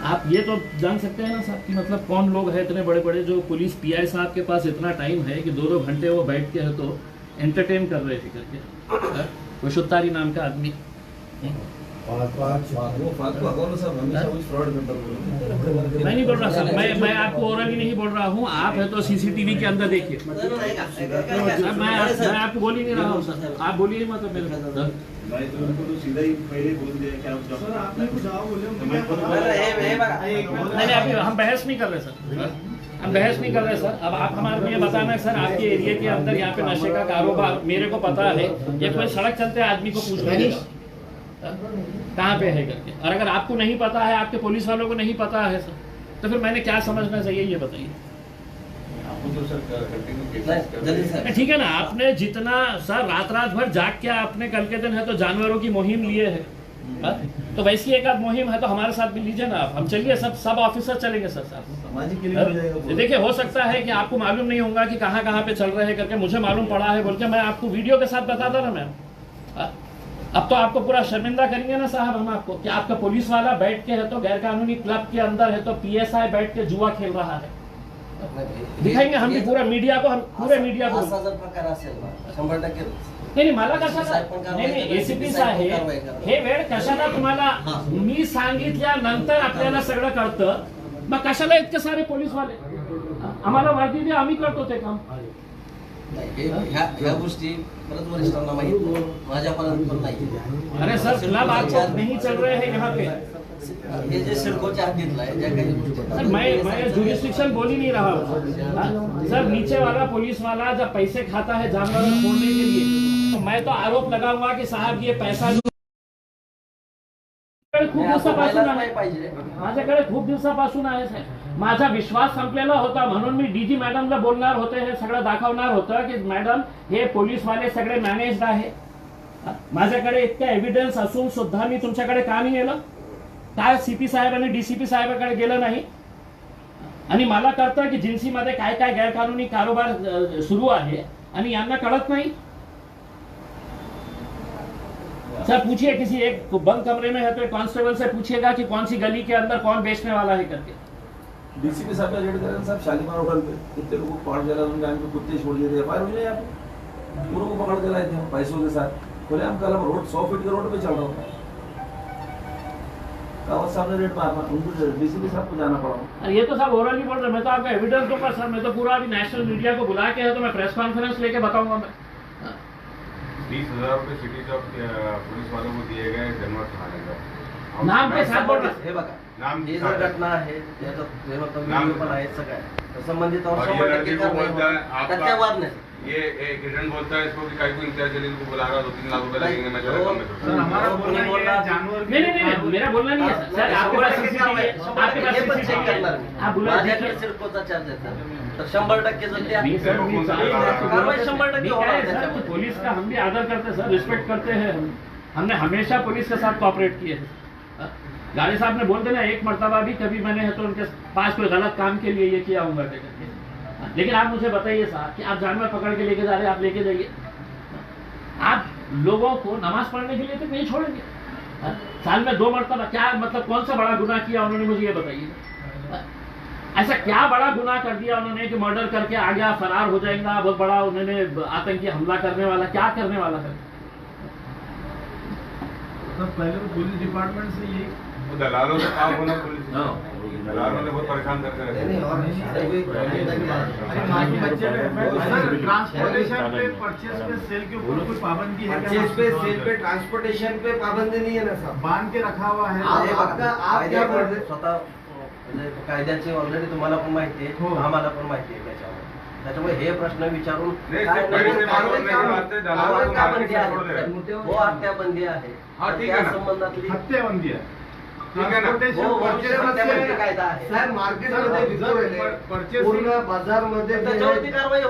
आप ये तो जान सकते हैं ना साहब कि मतलब कौन लोग हैं इतने बड़े बड़े जो पुलिस पीआई साहब के पास इतना टाइम है कि 2-2 घंटे वो बैठ के है तो एंटरटेन कर रहे थे करके वो शुत्तारी नाम का आदमी। मैं नहीं बोल रहा सर, मैं आपको ओरली नहीं बोल रहा हूँ, आप है तो सीसीटीवी के अंदर देखिए। मैं आपको बोल ही नहीं रहा हूँ सर, आप बोलिए मतलब मेरे तो सीधा ही पहले बोल दिया क्या सर आपने कुछ नहीं अभी हम बहस नहीं कर रहे सर, हम बहस नहीं कर रहे सर। अब आप हमारे लिए बताना है सर, आपके एरिया के अंदर यहाँ पे नशे का कारोबार मेरे को पता है, ये कोई सड़क चलते आदमी को पूछ रहे कहाँ पे है करके, और अगर आपको नहीं पता है, आपके पुलिस वालों को नहीं पता है सर, तो फिर मैंने क्या समझना चाहिए ये बताइए। ठीक है ना, आपने जितना सर रात भर जाग के आपने कल के दिन है तो जानवरों की मुहिम लिए है, तो वैसी एक आध मुहिम है तो हमारे साथ भी लीजिए ना आप, हम चलिए सब ऑफिसर चलेंगे सर साथ। देखिए हो सकता है कि आपको मालूम नहीं होगा कि कहाँ कहाँ पे चल रहे हैं करके, मुझे मालूम पड़ा है बोल के मैं आपको वीडियो के साथ बताता ना मैम। अब तो आपको पूरा शर्मिंदा करेंगे ना साहब हम आपको कि आपका पुलिस वाला बैठ के है तो गैर कानूनी क्लब के अंदर है तो पीएसआई बैठ के जुआ खेल रहा है, दिखाएंगे हम भी पूरा मीडिया को, हम पूरे मीडिया को। नाही मला कशाला नाही एसीपी साहेब हे वेळ कशाला तुम्हाला मी सांगितल्यानंतर आपल्याला सगळं कळतं, मग कशाला इतके सारे पोलीस वाले आम्हाला वर्दी द्या, आम्ही करतो ते काम। ह्या गोष्टी परत वरिष्ठांना माहिती, माझ्यापर्यंत पण नाही। अरे सर क्लब आपको नहीं चल रहे हैं यहाँ पे, हे जे सिडकोच्या हद्दीतला आहे ज्या काही गोष्टी सर मैं जुरिस्डिक्शन बोल ही नहीं रहा हूँ सर, नीचे वाला पुलिस वाला जब पैसे खाता है जानवर छोड़ने के लिए, तो मैं तो आरोप लगाऊंगा कि साहब ये पैसा खूप दिवसापासून आहे, माझ्याकडे खूप दिवसापासून आहे साहेब, माझा विश्वास संपलेला होता म्हणून मी डीजी मॅडमला बोलणार होते, हे सगळं दाखवणार होतं की मॅडम हे पोलीस वाले सगळे मॅनेज्ड आहे। माझ्याकडे इतके एव्हिडन्स असून सुद्धा मी तुमच्याकडे का नाही गेलो, काय सीपी साहेब आणि डीसीपी साहेबांकडे गेलं नाही, आणि मला कळतं की जिन्सीमध्ये काय काय गैरकानूनी कारोबार सुरू आहे आणि यांना कळत नाही। सर पूछिए किसी एक बंद कमरे में है तो कांस्टेबल से पूछिएगा कि कौन सी गली के अंदर कौन बेचने वाला है करके। डीसीपी साहब का रेड करें साहब शालीमार होटल पे कितने लोगों को पकड़ जला, उनके आगे कुत्ते छोड़ दिए थे, फायर हुई आप पूरों को पकड़ के लाए थे पैसों के साथ, बोले हम कल रोड 100 फीट के रोड पे चल रहा हूँ, कावत साहब ने रेड मारा, उनको डीसीपी साहब को जाना पड़ा। ये तो साहब ओरली बोल रहे, मैं तो आपका एविडेंस दूंगा सर, मैं तो पूरा अभी नेशनल मीडिया को बुला के है तो मैं प्रेस कॉन्फ्रेंस लेके बताऊंगा मैं। 20,000 रुपए सिटी चौक पुलिस वालों को दिए गए जनवत थाने का नाम के साथ बोल रहा हे बघा, नाम ही जर घटना आहे त्याच्यात व्हिडिओ पण आहे सगळं संबंधित और और ये 100% लड़के को बोलता है त्याच्या वाद नाही। ये किरण बोलता है इसको कि कई को इंतजार जलील को बुला रहा 2-3 लाख रुपए लगेंगे, मैं तेरा काम में सर हमारा बोलना ये है जानवर नहीं मेरा बोलना नहीं है सर, आपके पास सीसीटीवी है, आपके पास सीसीटीवी है, आप बुला माझ्याकडे सिडकोचा चार्ज येतात तर 100% जर त्या कारवाई 100% होणार त्याच्यामध्ये। पुलिस का हम भी आदर करते हैं सर, रिस्पेक्ट करते हैं, हमने हमेशा पुलिस के साथ कोऑपरेट किए हैं। गाड़ी साहब ने बोल देना एक मर्तबा भी कभी मैंने है तो उनके पास कोई गलत काम के लिए ये किया हूँ करके, लेकिन आप मुझे बताइए साहब कि आप जानवर पकड़ के लेके जा रहे हैं, आप लेके जाइए, आप लोगों को नमाज पढ़ने के लिए तो नहीं छोड़ेंगे, साल में 2 मरतबा, क्या मतलब कौन सा बड़ा गुनाह किया उन्होंने, मुझे ये बताइए। ऐसा क्या बड़ा गुनाह कर दिया उन्होंने कि मर्डर करके आ गया, फरार हो जाएगा, बहुत बड़ा उन्होंने आतंकी हमला करने वाला, क्या करने वाला है? पहले तो पुलिस डिपार्टमेंट से ये दलालों से काम होना पुलिस, दलालों ने बहुत परेशान करते रहते ट्रांसपोर्टेशन पे परचेज पे सेल के ऊपर कोई पाबंदी है? परचेज पे सेल पे ट्रांसपोर्टेशन पे पाबंदी नहीं है ना साहब, बांध के रखा हुआ है। आप क्या बोल रहे? स्वतः म्हणजे कायद्याचे ऑलरेडी तुम्हाला पण माहिती आहे, आम्हाला पण माहिती आहे त्याच्यामुळे हे प्रश्न विचारून हो हत्याबंदी आहे, त्या संबंधातली हत्याबंदी आहे, ठीक है ना, मार्केट मध्ये पूर्ण बाजार मध्ये त्याच्यावरती कारवाई